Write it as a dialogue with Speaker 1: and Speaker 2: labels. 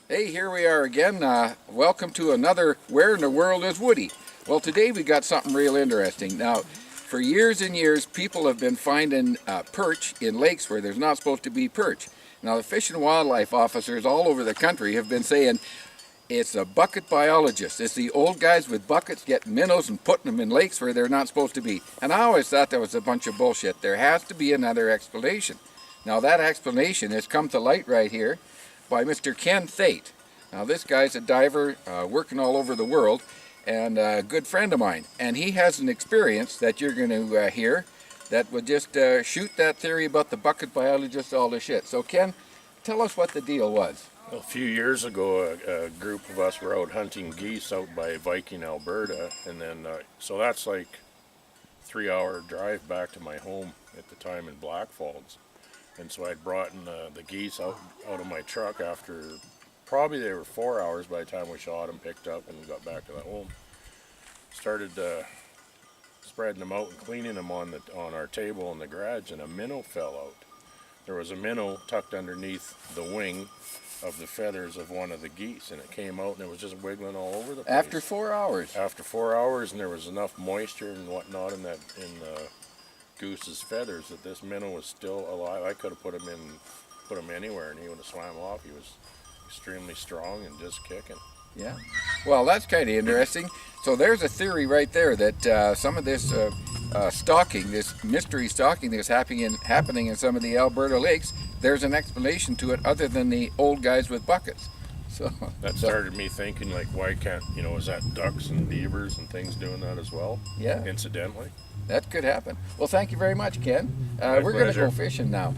Speaker 1: Hey, here we are again. Welcome to another Where in the World is Woody? Well, today we got something real interesting. Now, for years and years, people have been finding perch in lakes where there's not supposed to be perch. Now, the Fish and Wildlife officers all over the country have been saying it's a bucket biologist. It's the old guys with buckets getting minnows and putting them in lakes where they're not supposed to be. And I always thought that was a bunch of bullshit. There has to be another explanation. Now, that explanation has come to light right here by Mr. Ken Thate. Now this guy's a diver working all over the world and a good friend of mine. And he has an experience that you're going to hear that would just shoot that theory about the bucket biologist all the shit. So Ken, tell us what the deal was.
Speaker 2: A few years ago, a group of us were out hunting geese out by Viking, Alberta, and then so that's like 3-hour drive back to my home at the time in Black Falls. And so I'd brought in the geese out of my truck after, probably they were 4 hours by the time we shot them, picked up, and got back to the home. Started spreading them out and cleaning them on our table in the garage, and a minnow fell out. There was a minnow tucked underneath the wing of the feathers of one of the geese, and it came out and it was just wiggling all over the place.
Speaker 1: After 4 hours?
Speaker 2: After 4 hours, and there was enough moisture and whatnot in the goose's feathers that this minnow was still alive. I could have put him anywhere and he would have swam off. He was extremely strong and just kicking.
Speaker 1: Yeah. Well, that's kind of interesting. So there's a theory right there that some of this stalking, this mystery stalking that's happening in some of the Alberta lakes, there's an explanation to it other than the old guys with buckets. So
Speaker 2: that started me thinking, like, why can't, is that ducks and beavers and things doing that as well?
Speaker 1: Yeah.
Speaker 2: Incidentally.
Speaker 1: That could happen. Well, thank you very much, Ken. We're going to go fishing now.